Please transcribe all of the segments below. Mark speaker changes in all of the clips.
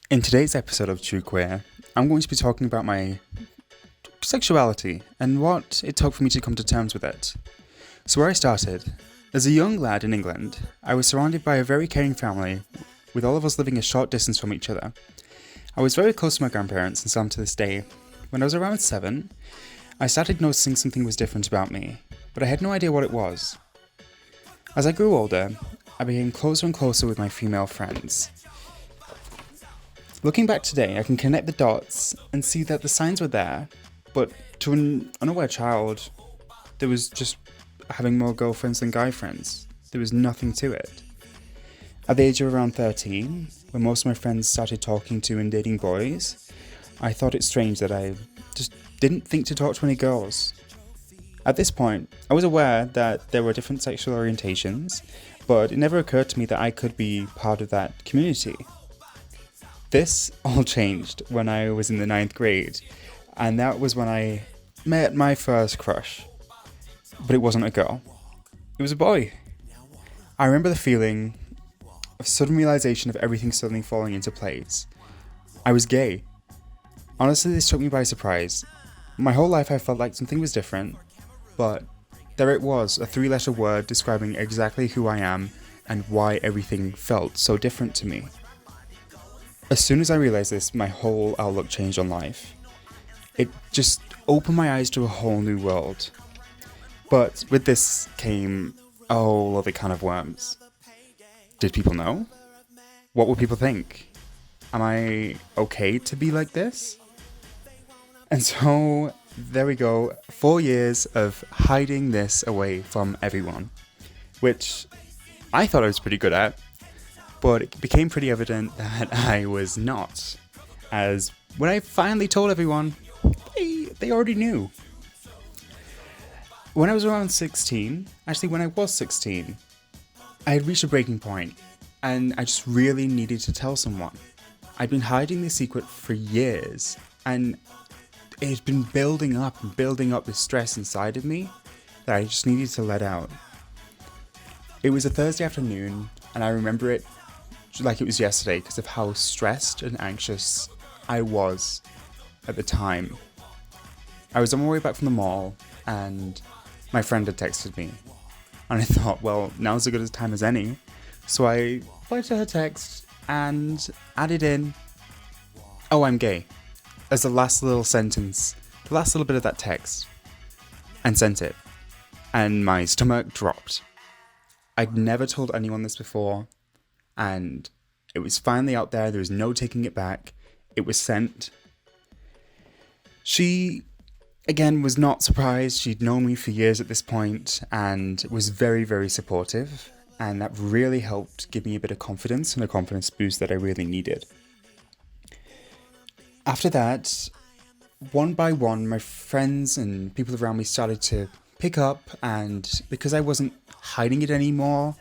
Speaker 1: In today's episode of True Queer, I'm going to be talking about my sexuality and what it took for me to come to terms with it. So where I started, as a young lad in England, I was surrounded by a very caring family, with all of us living a short distance from each other. I was very close to my grandparents and some to this day. When I was around 7, I started noticing something was different about me, but I had no idea what it was. As I grew older, I became closer and closer with my female friends. Looking back today, I can connect the dots and see that the signs were there, but to an unaware child, there was just having more girlfriends than guy friends. There was nothing to it. At the age of around 13, when most of my friends started talking to and dating boys, I thought it strange that I just didn't think to talk to any girls. At this point, I was aware that there were different sexual orientations, but it never occurred to me that I could be part of that community. This all changed when I was in the 9th grade, and that was when I met my first crush. But it wasn't a girl, it was a boy. I remember the feeling of sudden realization of everything suddenly falling into place. I was gay. Honestly, this took me by surprise. My whole life I felt like something was different, but there it was, a 3-letter word describing exactly who I am and why everything felt so different to me. As soon as I realized this, my whole outlook changed on life. It just opened my eyes to a whole new world. But with this came a whole other can of worms. Did people know? What would people think? Am I okay to be like this? And so, there we go, 4 years of hiding this away from everyone, which I thought I was pretty good at. But it became pretty evident that I was not, as when I finally told everyone, they already knew. When I was around 16, when I was 16, I had reached a breaking point, and I just really needed to tell someone. I'd been hiding this secret for years, and it had been building up this stress inside of me that I just needed to let out. It was a Thursday afternoon, and I remember it like it was yesterday because of how stressed and anxious I was at the time. I was on my way back from the mall and my friend had texted me, and I thought, well, now's as good a time as any. So I replied to her text and added in, "Oh, I'm gay," as the last little sentence, the last little bit of that text, and sent it. And my stomach dropped. I'd never told anyone this before, and it was finally out there. There was no taking it back. It was sent. She, again, was not surprised. She'd known me for years at this point and was very, very supportive. And that really helped give me a bit of confidence and a confidence boost that I really needed. After that, one by one, my friends and people around me started to pick up, and because I wasn't hiding it anymore,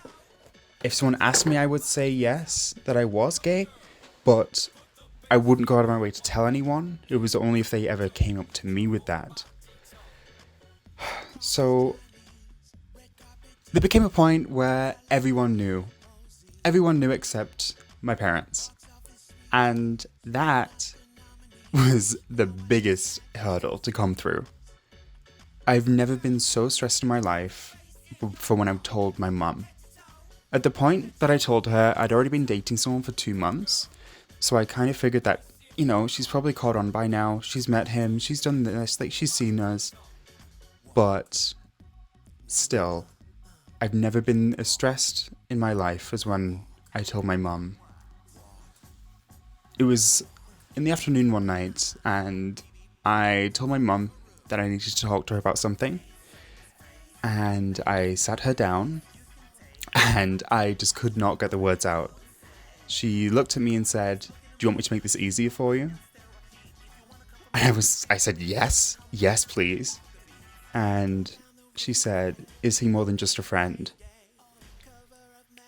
Speaker 1: if someone asked me, I would say yes, that I was gay, but I wouldn't go out of my way to tell anyone. It was only if they ever came up to me with that. So there became a point where everyone knew. Everyone knew except my parents. And that was the biggest hurdle to come through. I've never been so stressed in my life for when I told my mum. At the point that I told her, I'd already been dating someone for 2 months, so I kind of figured that, she's probably caught on by now. She's met him, she's done this, she's seen us. But still, I've never been as stressed in my life as when I told my mum. It was in the afternoon one night, and I told my mum that I needed to talk to her about something. And I sat her down, and I just could not get the words out. She looked at me and said, "Do you want me to make this easier for you?" And I said, yes, please. And she said, "Is he more than just a friend?"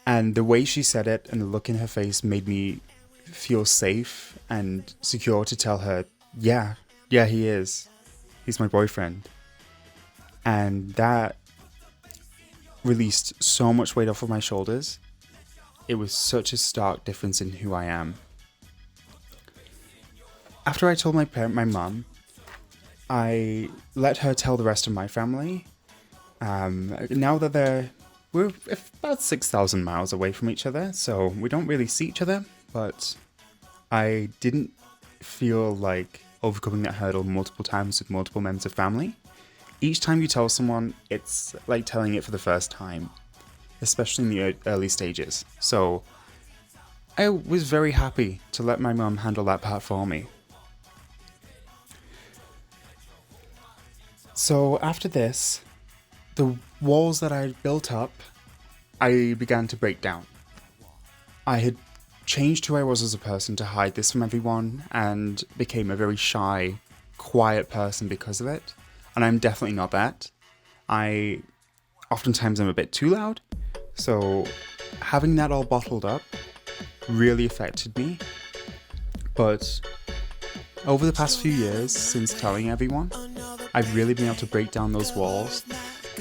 Speaker 1: And the way she said it and the look in her face made me feel safe and secure to tell her, yeah, he is. He's my boyfriend. And that released so much weight off of my shoulders. It was such a stark difference in who I am. After I told my mum, I let her tell the rest of my family. Now that we're about 6,000 miles away from each other, so we don't really see each other, but I didn't feel like overcoming that hurdle multiple times with multiple members of family. Each time you tell someone, it's like telling it for the first time, especially in the early stages. So I was very happy to let my mum handle that part for me. So after this, the walls that I had built up, I began to break down. I had changed who I was as a person to hide this from everyone and became a very shy, quiet person because of it. And I'm definitely not that. Oftentimes I'm a bit too loud. So having that all bottled up really affected me. But over the past few years, since telling everyone, I've really been able to break down those walls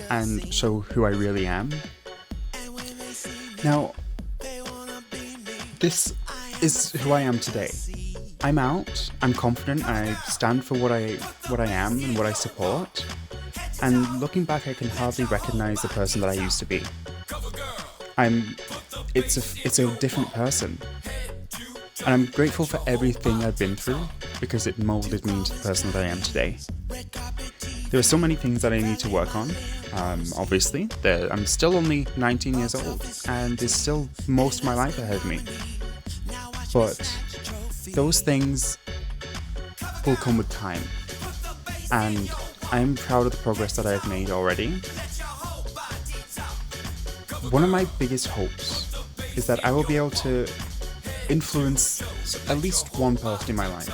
Speaker 1: and show who I really am. Now, this is who I am today. I'm out, I'm confident, I stand for what I am and what I support. And looking back, I can hardly recognize the person that I used to be. It's a different person. And I'm grateful for everything I've been through because it molded me into the person that I am today. There are so many things that I need to work on. Obviously, I'm still only 19 years old and there's still most of my life ahead of me. But those things will come with time. And I'm proud of the progress that I've made already. One of my biggest hopes is that I will be able to influence at least one person in my life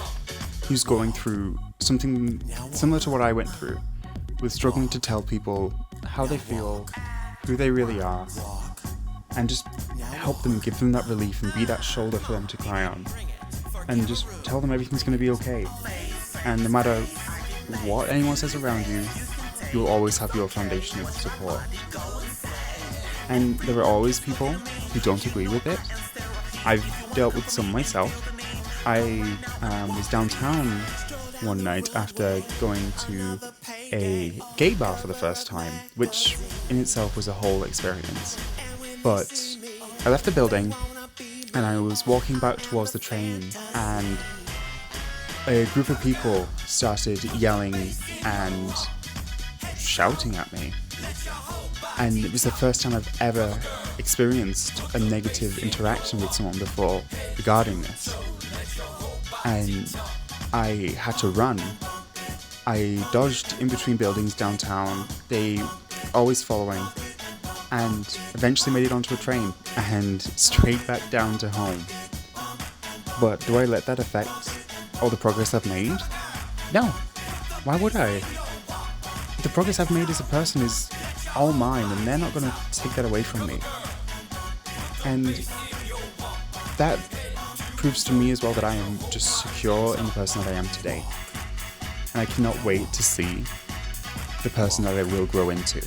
Speaker 1: who's going through something similar to what I went through, with struggling to tell people how they feel, who they really are, and just help them, give them that relief and be that shoulder for them to cry on, and just tell them everything's going to be okay. And no matter what anyone says around you, you'll always have your foundation of support. And there are always people who don't agree with it. I've dealt with some myself. I was downtown one night after going to a gay bar for the first time, which in itself was a whole experience. But I left the building and I was walking back towards the train, and a group of people started yelling and shouting at me. And it was the first time I've ever experienced a negative interaction with someone before regarding this. And I had to run. I dodged in between buildings downtown, they always following, and eventually made it onto a train and straight back down to home. But do I let that affect all the progress I've made? No. Why would I? The progress I've made as a person is all mine, and they're not going to take that away from me. And that proves to me as well that I am just secure in the person that I am today. And I cannot wait to see the person that I will grow into.